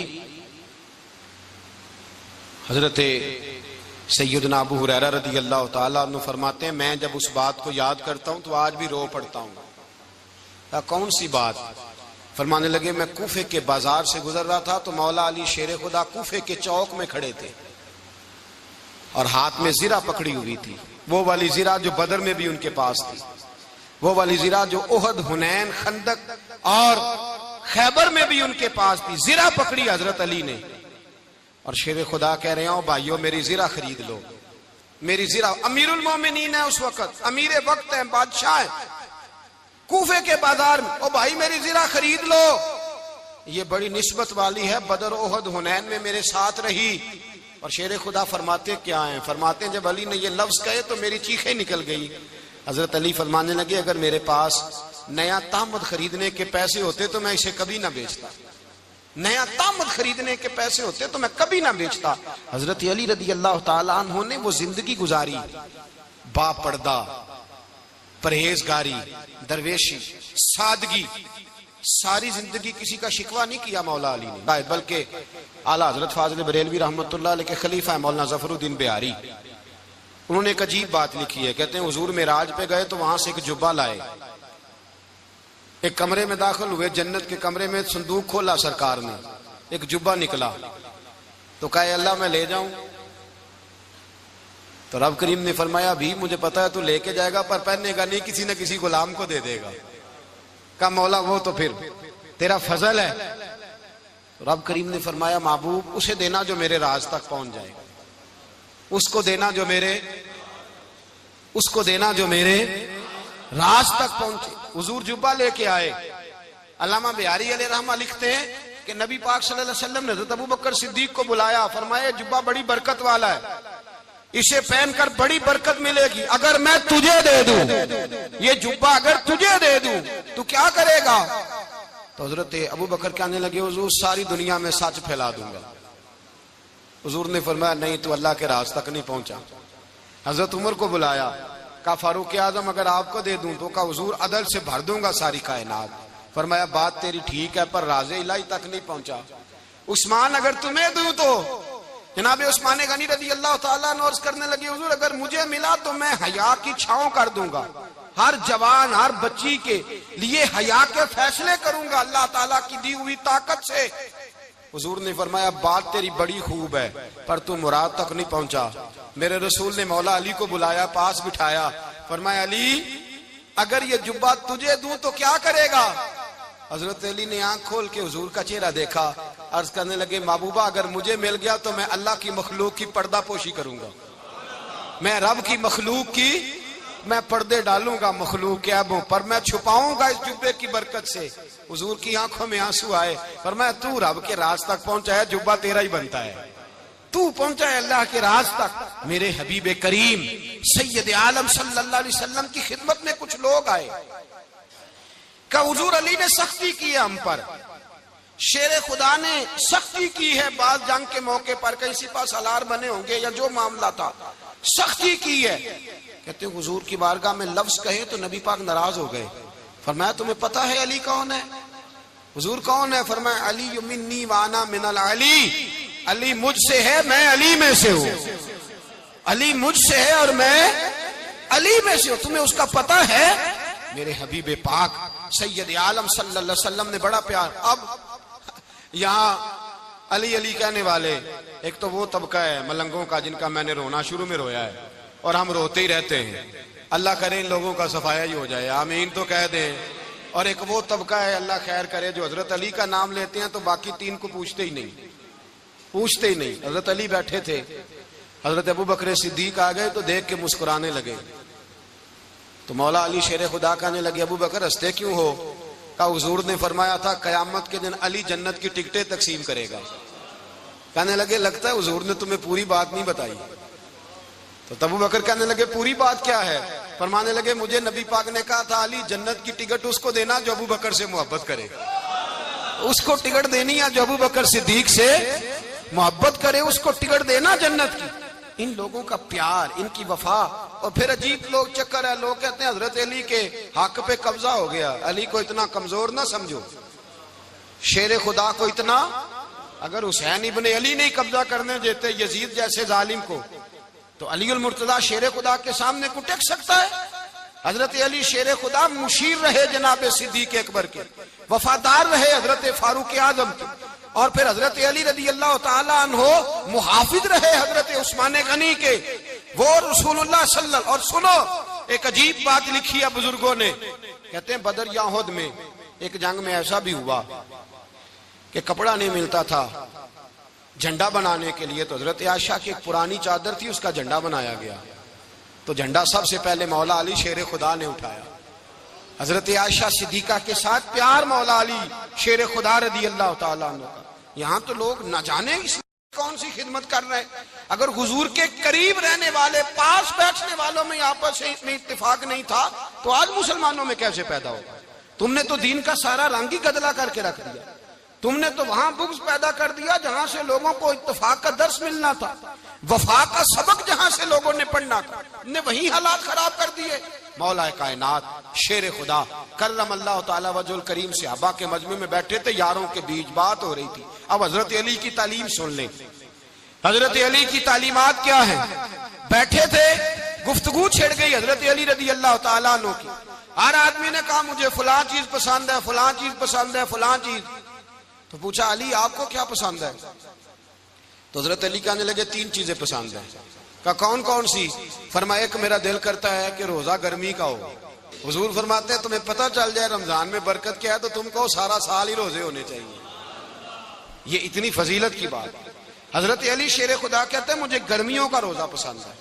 हजरत सैयदना अबू हुरैरा रदी अल्लाह ताला अन्हु फरमाते हैं मैं जब उस बात को याद करता हूं तो आज भी रो पड़ता हूं। कौन सी बात? फरमाने लगे मैं कूफे के बाजार से गुजर रहा था तो मौला अली शेर खुदा कूफे के चौक में खड़े थे और हाथ में जीरा पकड़ी हुई थी, वो वाली जीरा जो बदर में भी उनके पास थी, वो वाली जीरा जो ओहद, हुनैन, खंदक और खैबर में भी उनके पास थी। जीरा पकड़ी हजरत अली ने और शेर खुदा कह रहे हो भाइयों मेरी जीरा खरीद लो, मेरी जीरा। अमीरुल मोमिनीन है उस वक्त, अमीर वक्त है, बादशाह है, कूफे के बाजार में। ओ भाई मेरी जीरा खरीद लो, ये बड़ी निस्बत वाली है, बदर, ओहद, हुनैन में मेरे साथ रही। और शेर खुदा फरमाते क्या हैं? फरमाते जब अली ने ये लफ्ज कहे तो मेरी चीखें निकल गई। हजरत अली फरमाने लगे अगर मेरे पास नया तामद खरीदने के पैसे होते तो मैं इसे कभी ना बेचता, नया तामद खरीदने के पैसे होते तो मैं कभी ना बेचता। हजरत अली रदी अल्लाह ताला अन्हु ने वो जिंदगी गुजारी, बापर्दा, परहेजगारी, दरवेशी, सादगी, सारी जिंदगी किसी का शिकवा नहीं किया मौला अली ने। बल्कि आला हजरत फाजिल बरेलवी रहमतुल्लाह अलैह के खलीफा मौलाना जफरुद्दीन बिहारी, उन्होंने एक अजीब बात लिखी है। कहते हैं हुजूर मेराज पे गए तो वहां से एक जुब्बा लाए, एक कमरे में दाखिल हुए, जन्नत के कमरे में संदूक खोला सरकार ने, एक जुब्बा निकला। तो कहा अल्लाह मैं ले जाऊं? तो रब करीम ने फरमाया भी मुझे पता है तू लेके जाएगा पर पहनेगा नहीं, किसी न किसी गुलाम को दे देगा। कहा मौला वो तो फिर तेरा फजल है। तो रब करीम ने फरमाया महबूब उसे देना जो मेरे राज तक पहुंच जाए, उसको देना जो मेरे राज तक पहुंचे। हुजूर जुब्बा लेके आए। अल्लामा बिहारी अलैहि रहमा लिखते हैं कि नबी पाक सल्लल्लाहु अलैहि वसल्लम ने हज़रत अबू बकर सिद्दीक को बुलाया, फरमाया जुब्बा बड़ी बरकत वाला है, इसे पहनकर बड़ी बरकत मिलेगी। अगर मैं तुझे दे दूं, ये जुब्बा अगर तुझे दे दूं तो क्या करेगा? तो हजरत अबू बकर कहने लगे हुजूर सारी दुनिया में सच फैला दूंगा। हुजूर ने फरमाया नहीं, तू अल्लाह के राज तक नहीं पहुंचा। हजरत उमर को बुलाया, कहा फारूक आजम अगर आपको दे दूं तो कहा हुजूर अदल से भर दूंगा सारी कायनात। फरमाया बात तेरी ठीक है पर राज़े इलाही तक नहीं पहुंचा। उस्मान अगर तुम्हें दूं तो जनाब उस्मान गनी रज़ी अल्लाह ताला अन्हु अर्ज़ करने लगे हुजूर अगर मुझे मिला तो मैं हया की छांव कर दूंगा, हर जवान हर बच्ची के लिए हया के फैसले करूंगा अल्लाह ताला की दी हुई ताकत से। हुजूर ने फरमाया बात तेरी बड़ी खूब है पर तू मुराद तक नहीं पहुंचा। मेरे रसूल ने मौला अली को बुलाया, पास बिठाया, फरमाया अली अगर ये जुब्बा तुझे दूं तो क्या करेगा? हजरत अली ने आंख खोल के हुजूर का चेहरा देखा, अर्ज करने लगे महबूबा अगर मुझे मिल गया तो मैं अल्लाह की मखलूक की पर्दा पोशी करूंगा, मैं रब की मखलूक की मैं पर्दे डालूंगा मखलूक के ऐबों पर, मैं छुपाऊंगा इस जुब्बे की बरकत से। हुजूर की आंखों में आंसू आए, फरमाया तू रब के राज तक पहुंचा है, जुब्बा तेरा ही बनता है, तू पहुंचा है अल्लाह के राज तक। मेरे हबीब करीम सैयद आलम सल्लल्लाहु अलैहि वसल्लम की खिदमत में कुछ लोग आए, का हुजूर अली ने सख्ती की है हम पर, शेर खुदा ने सख्ती की है, बात जंग के मौके पर कहीं सिपा सालार बने होंगे या जो मामला था सख्ती की है। कहते हैं हुजूर की बारगाह में लफ्ज कहे तो नबी पाक नाराज हो गए। फरमाया तुम्हें पता है अली कौन है? हुजूर कौन है? फरमाया अली मिन्नी वाना मिनल अली, अली मुझसे है मैं अली में से हूं, अली मुझसे है और मैं अली में से हूं, तुम्हें उसका पता है? मेरे हबीब पाक सैयद आलम सल्लल्लाहु अलैहि वसल्लम ने बड़ा प्यार। अब यहाँ अली अली कहने वाले एक तो वो तबका है मलंगों का जिनका मैंने रोना शुरू में रोया है और हम रोते ही रहते हैं, अल्लाह करे इन लोगों का सफाया ही हो जाए, आमीन तो कह दें। और एक वो तबका है अल्लाह खैर करे जो हजरत अली का नाम लेते हैं तो बाकी तीन को पूछते ही नहीं। हजरत अली बैठे थे, हजरत अबू बकर सिद्दीक आ गए तो देख के मुस्कुराने लगे। तो मौला अली शेर खुदा कहने लगे अबू बकर हंसते क्यों हो? का हुजूर ने फरमाया था कयामत के दिन अली जन्नत की टिकटें तकसीम करेगा। कहने लगे लगता है हुजूर ने तुम्हें पूरी बात नहीं बताई। तो अबू बकर कहने लगे पूरी बात क्या है? फरमाने लगे मुझे नबी पाक ने कहा था अली जन्नत की टिकट उसको देना जो अबू बकर से मोहब्बत करे, उसको टिकट देनी है जो अबू बकर सिद्दीक से मोहब्बत करे, उसको टिकट देना जन्नत की। इन लोगों का प्यार, इनकी वफा। और फिर अजीब लोग चक्कर है, लोग कहते हैं हजरत अली के हक पे कब्जा हो गया, अली को इतना कमजोर ना समझो, शेर खुदा को इतना, अगर हुसैन इब्ने अली नहीं कब्जा करने देते यजीद जैसे जालिम को तो अली उल मुर्तजा शेर खुदा के सामने को टेक सकता है? हजरत अली शेर खुदा मुशीर रहे जनाब सिद्दीक अकबर के, वफादार रहे हजरत फारूक आजम के, और फिर हजरत अली रज़ी अल्लाह ताला अन्हो मुहाफिज रहे हजरत उस्मान गनी के, वो रसूलुल्लाह सल्लल्लाहु। और सुनो एक अजीब बात लिखी है बुजुर्गों ने, कहते हैं बदर या उहद में एक जंग में ऐसा भी हुआ कि कपड़ा नहीं मिलता था झंडा बनाने के लिए, तो हजरत आयशा की एक पुरानी चादर थी उसका झंडा बनाया गया। तो झंडा सबसे पहले मौला अली शेर खुदा ने उठाया। हजरत आयशा सिद्दीका के साथ प्यार मौला अली शेर खुदा रज़ी अल्लाह ताला अन्हु का। यहाँ तो लोग न जाने कौन सी खिदमत कर रहे हैं। अगर हुजूर के करीब रहने वाले पास बैठने वालों में आपस में इत्तेफाक नहीं था तो आज मुसलमानों में कैसे पैदा होगा? तुमने तो दीन का सारा रंग ही गदला करके रख दिया, तुमने तो वहां बुग़्ज़ पैदा कर दिया जहां से लोगों को इत्तेफाक का दर्स मिलना था, वफा का सबक जहां से लोगों ने पढ़ना था, ने वही हालात खराब कर दिए। मौला कायनात शेर खुदा करम अल्लाह ताला वजुल करीम सहाबा के मजमे में बैठे थे, यारों के बीच बात हो रही थी। अब हजरत अली की तालीम सुन लें, हजरत अली की तालीमात क्या है। बैठे थे, गुफ्तगू छिड़ गई हजरत अली रज़ी अल्लाह ताला अन्हु की। हर आदमी ने कहा मुझे फलां चीज पसंद है, फलां चीज पसंद है, फलां चीज। तो पूछा अली आपको क्या पसंद है? तो हजरत अली कहने लगे 3 चीजें पसंद है। कहा कौन कौन सी? फरमाया एक मेरा दिल करता है कि रोजा गर्मी का हो। हुजूर फरमाते हैं तुम्हें पता चल जाए रमजान में बरकत क्या है तो तुम कहो सारा साल ही रोजे होने चाहिए। ये इतनी फजीलत की बात। हजरत अली शेर खुदा कहते हैं मुझे गर्मियों का रोजा पसंद है।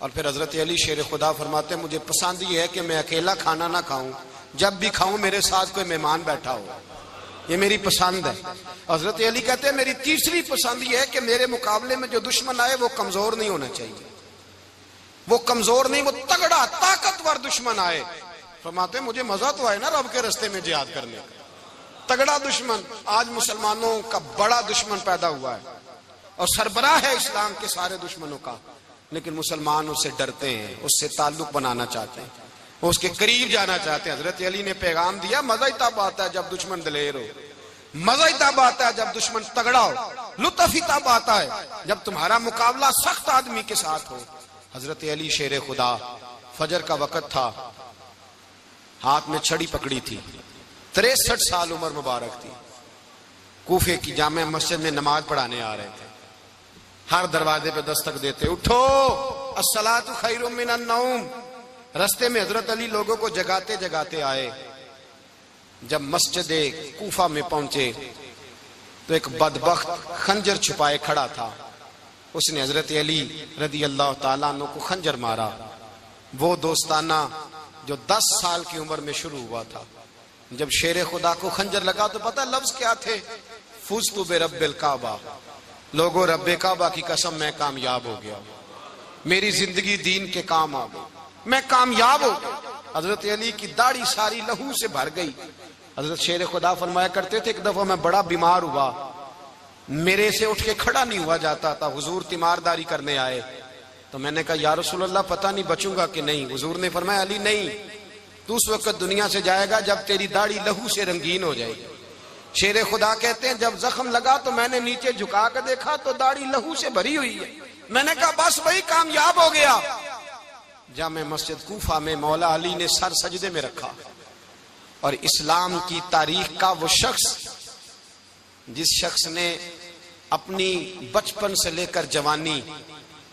और फिर हजरत अली शेर खुदा फरमाते हैं मुझे पसंद ये है कि मैं अकेला खाना ना खाऊं, जब भी खाऊं मेरे साथ कोई मेहमान बैठा हो, ये मेरी पसंद है। हजरत अली कहते हैं मेरी तीसरी पसंद ये है कि मेरे मुकाबले में जो दुश्मन आए वो कमजोर नहीं होना चाहिए, वो कमजोर नहीं, वो तगड़ा ताकतवर दुश्मन आए। फरमाते मुझे मजा तो आए ना रब के रास्ते में जिहाद करने का, तगड़ा दुश्मन। आज मुसलमानों का बड़ा दुश्मन पैदा हुआ है और सरबराह है इस्लाम के सारे दुश्मनों का, लेकिन मुसलमान उससे डरते हैं, उससे ताल्लुक बनाना चाहते हैं, उसके करीब जाना चाहते हैं। हजरत अली ने पैगाम दिया मजा ही तब आता है जब दुश्मन दलेर हो, मजा ही तब आता है जब दुश्मन तगड़ा हो, लुत्फ ही तब आता है जब तुम्हारा मुकाबला सख्त आदमी के साथ हो। हजरत अली शेर खुदा, फजर का वक्त था, हाथ में छड़ी पकड़ी थी, 63 साल उम्र मुबारक थी, कूफे की जामे मस्जिद में नमाज पढ़ाने आ रहे थे। हर दरवाजे पे दस्तक देते उठो अस्सलातु खैरुम मिनन नौम। रास्ते में हजरत अली लोगों को जगाते जगाते आए। जब मस्जिद कूफा में पहुंचे तो एक बदबख्त खंजर छुपाए खड़ा था, उसने हजरत अली रदी अल्लाह ताला अन्हु को खंजर मारा। वो दोस्ताना जो 10 साल की उम्र में शुरू हुआ था। जब शेर खुदा को खंजर लगा तो पता लफ्ज क्या थे? फुज़्तु बिरब्बिल काबा, लोगों रब्बे काबा की कसम मैं कामयाब हो गया, मेरी जिंदगी दीन के काम आ गई, मैं कामयाब हो गया। हजरत अली की दाढ़ी सारी लहू से भर गई। हजरत शेर खुदा फरमाया करते थे एक दफा मैं बड़ा बीमार हुआ, मेरे से उठ के खड़ा नहीं हुआ जाता था, हुजूर तीमारदारी करने आए तो मैंने कहा या रसूल अल्लाह पता नहीं बचूंगा कि नहीं। हुजूर ने फरमाया अली नहीं, तू उस वक्त दुनिया से जाएगा जब तेरी दाढ़ी लहू से रंगीन हो जाएगी। शेर खुदा कहते हैं जब जख्म लगा तो मैंने नीचे झुका कर देखा तो दाढ़ी लहू से भरी हुई है। मैंने कहा बस वही कामयाब हो गया। जामे मस्जिद कूफा में मौला अली ने सर सजदे में रखा और इस्लाम की तारीख का वो शख्स जिस शख्स ने अपनी बचपन से लेकर जवानी,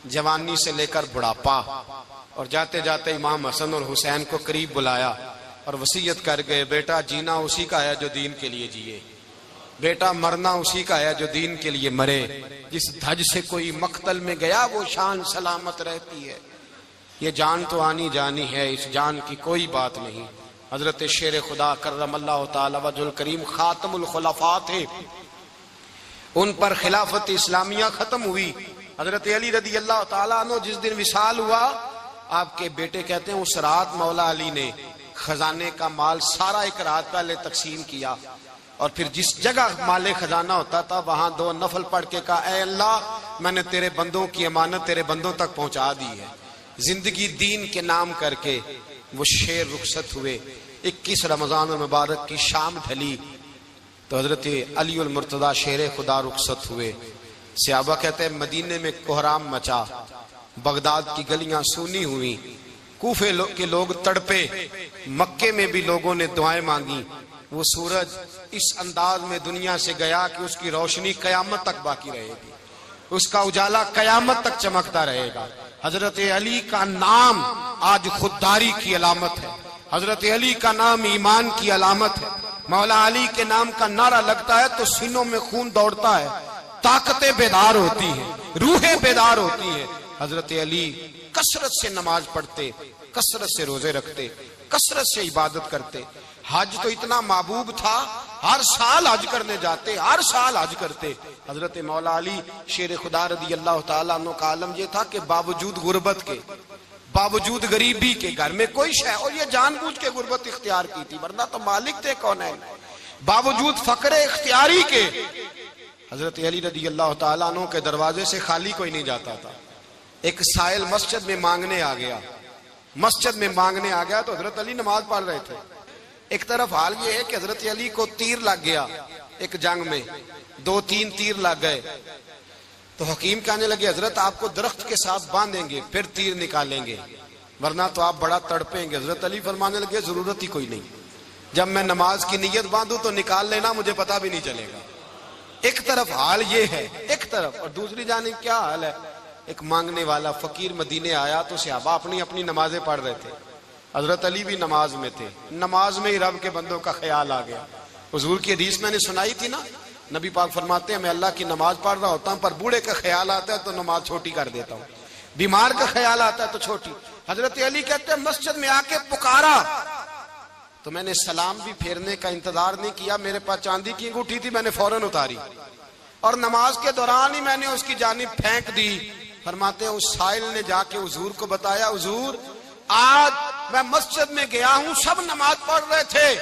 जवानी से लेकर बुढ़ापा और जाते जाते इमाम हसन और हुसैन को करीब बुलाया और वसीयत कर गए बेटा जीना उसी का है जो दीन के लिए जिए, बेटा मरना उसी का है जो दीन के लिए मरे। जिस धज से कोई मक्तल में गया वो शान सलामत रहती है। ये जान तो आनी जानी है, इस जान की कोई बात नहीं। हजरत शेर खुदा कर्रमल्लाहु ताला वजहुल करीम खातमुल खुलफा थे, उन पर खिलाफत इस्लामिया खत्म हुई। हजरत अली रदी अल्लाह ताला अन्हु जिस दिन विसाल हुआ, आपके बेटे कहते हैं उस रात मौला अली ने खजाने का माल सारा एक रात पहले तकसीम किया और फिर जिस जगह माले खजाना होता था वहां 2 नफल पढ़ के कहा ऐ अल्लाह मैंने तेरे बंदों की अमानत तेरे बंदों तक पहुंचा दी है। जिंदगी दीन के नाम करके वो शेर रुखसत हुए। 21 रमजान मुबारक की शाम ढली तो हजरत अली उल मुर्तदा शेर खुदा रुखसत हुए। सहाबा कहते हैं मदीने में कोहराम मचा, बगदाद की गलियां सूनी हुई, कूफे के लोग तड़पे, मक्के में भी लोगों ने दुआएं मांगी। वो सूरज इस अंदाज में दुनिया से गया कि उसकी रोशनी कयामत तक बाकी रहेगी, उसका उजाला कयामत तक चमकता रहेगा। हजरत अली का नाम आज खुददारी की अलामत है, हजरत अली का नाम ईमान की अलामत है। मौला अली के नाम का नारा लगता है तो सीनों में खून दौड़ता है, ताकतें बेदार होती हैं, रूहें बेदार होती हैं। हजरत अली कसरत से नमाज पढ़ते, कसरत से रोजे रखते, कसरत से इबादत करते। हज तो इतना महबूब था, हर साल हज करने जाते, हर साल हज करते। हजरत मौला अली शेर खुदा रदी अल्लाह ताला अन्हु का आलम यह था कि बावजूद गुर्बत के, बावजूद गरीबी के, घर में कोई शय, और ये जानबूझ के गुर्बत इख्तियार की थी वरना तो मालिक थे कौन है, बावजूद फकरे इख्तियारी के हजरत अली रदी अल्लाह ताला अन्हु के दरवाजे से खाली कोई नहीं जाता था। एक साइल मस्जिद में मांगने आ गया, मस्जिद में मांगने आ गया तो हजरत अली नमाज पढ़ रहे थे। एक तरफ हाल ये है कि हजरत अली को तीर लग गया, एक जंग में 2-3 तीर लग गए तो हकीम कहने लगे हजरत आपको दरख्त के साथ बांधेंगे फिर तीर निकालेंगे। वरना तो आप बड़ा तड़पेंगे। हजरत अली फरमाने लगे जरूरत ही कोई नहीं, जब मैं नमाज की नीयत बांधू तो निकाल लेना, मुझे पता भी नहीं चलेगा। एक तरफ हाल ये है, एक तरफ, और दूसरी जानिब क्या हाल है, एक मांगने वाला फकीर मदीने आया तो सहाबा अपनी अपनी नमाजें पढ़ रहे थे, हजरत अली भी नमाज में थे। नमाज में ही रब के बंदों का ख्याल आ गया। हुजूर की हदीस मैंने सुनाई थी ना, नबी पाक फरमाते हैं मैं अल्लाह की नमाज पढ़ रहा होता हूं, पर बूढ़े का ख्याल आता है तो नमाज छोटी कर देता हूं, बीमार का ख्याल आता है तो छोटी। हजरत अली कहते हैं मस्जिद में आके पुकारा तो मैंने सलाम भी फेरने का इंतजार नहीं किया, मेरे पास चांदी की अंगूठी थी, मैंने फौरन उतारी और नमाज के दौरान ही मैंने उसकी जानिब फेंक दी। फरमाते हैं उस साइल ने जाके हुजूर को बताया, हुजूर आज मैं मस्जिद में गया हूं, सब नमाज पढ़ रहे थे,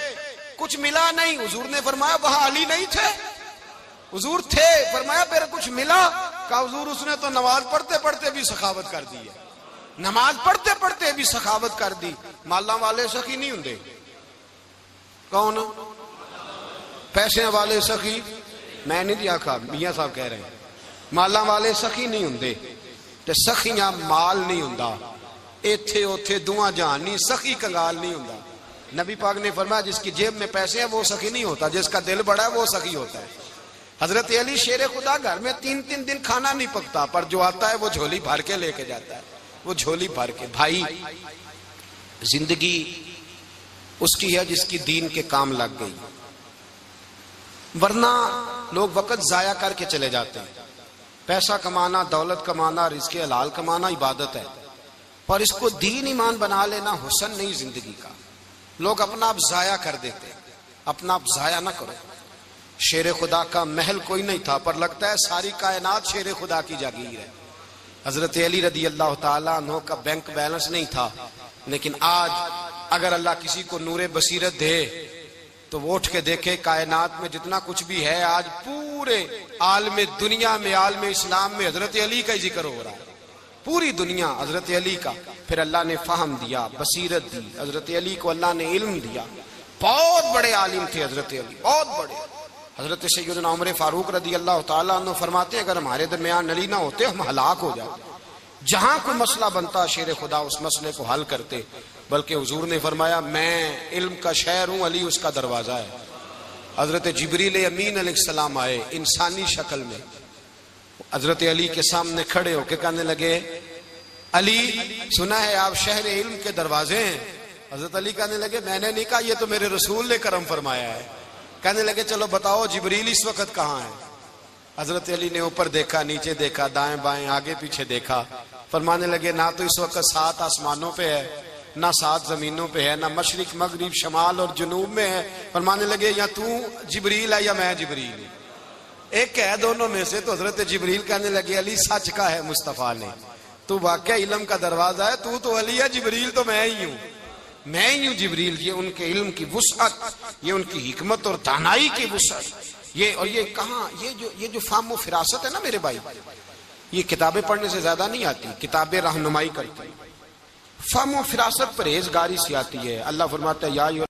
कुछ मिला नहीं। हुजूर ने फरमाया वहां अली नहीं थे? हुजूर थे। फरमाया फिर कुछ मिला? कहा हुजूर उसने तो नमाज पढ़ते पढ़ते भी सखावत कर दी है, नमाज पढ़ते पढ़ते भी सखावत कर दी। माला वाले सखी नहीं होंगे? कौन? पैसे वाले सखी? मैं नहीं दिया खा, मियां साहब कह रहे हैं माला वाले सखी नहीं होंगे, ते सखियां माल नहीं होंदा, इथे उथे दुआ जहान नहीं, सखी कंगाल नहीं होंदा। नबी पाक ने फरमाया जिसकी जेब में पैसे हैं वो सखी नहीं होता, जिसका दिल बड़ा है वो सखी होता है। हजरत अली शेर खुदा घर में 3-3 दिन खाना नहीं पकता, पर जो आता है वो झोली भर के लेके जाता है, वो झोली भर के। भाई जिंदगी उसकी है जिसकी दीन के काम लग गई, वरना लोग वक्त जाया करके चले जाते हैं। पैसा कमाना, दौलत कमाना, रिज़्क़े हलाल कमाना इबादत है, पर इसको दीन ईमान बना लेना हुस्न नहीं जिंदगी का। लोग अपना आप जाया कर देते हैं, अपना आप जाया ना करो। शेर खुदा का महल कोई नहीं था, पर लगता है सारी कायनात शेर खुदा की जागीर है। हजरत अली रदी अल्लाह ताला अन्हु का बैंक बैलेंस नहीं था, लेकिन आज अगर अल्लाह किसी को नूरे बसीरत दे तो वो उठ के देखे कायनात में जितना कुछ भी है, आज पूरे आलम दुनिया में, आलम इस्लाम में हजरत अली का ही जिक्र हो रहा है, पूरी दुनिया हजरत अली का। फिर अल्लाह ने फहम दिया, बसीरत दी, हजरत अली को अल्लाह ने इल्म दिया। बहुत बड़े आलिम थे हजरत अली, बहुत बड़े। हजरत सैयदना उमर फारूक रदी अल्लाह ताला अन्हु फरमाते अगर हमारे दरमियान अली ना होते हम हलाक हो जाते। जहां कोई मसला बनता शेर खुदा उस मसले को हल करते, बल्कि हुजूर ने फरमाया मैं इल्म का शहर हूं, अली उसका दरवाजा है। हजरत जिब्रील अमीन अलैहिस्सलाम आए इंसानी शक्ल में, हजरत अली के सामने खड़े होकर कहने लगे अली सुना है आप शहर इल्म के दरवाजे हैं। हजरत अली कहने लगे मैंने नहीं कहा, ये तो मेरे रसूल ने करम फरमाया है। कहने लगे चलो बताओ जिब्रील इस वक्त कहाँ है? हजरत अली ने ऊपर देखा, नीचे देखा, दाएं बाएं आगे पीछे देखा। फरमाने लगे ना तो इस वक्त 7 आसमानों पे है, ना 7 जमीनों पे है, ना मशरिक मगरिब शमाल और जुनूब में है। फरमाने लगे या तू जिब्रील है या मैं जिब्रील हूं, एक है दोनों में से। तो हजरत जिब्रील कहने लगे अली सच का है मुस्तफा ने, तू वाकई इल्म का दरवाजा है, तू तो अली है, जिब्रील तो मैं ही हूं, मैं ही हूं जिब्रील। ये उनके इल्म की वुसअत, ये उनकी हिकमत और दानाई की वुसअत, ये और ये कहाँ, ये जो फाहम फिरासत है ना मेरे भाई, ये किताबें पढ़ने से ज्यादा नहीं आती, किताबें रहनुमाई करती। फाहम फिरासत परहेजगारी से आती है। अल्लाह फरमाता है या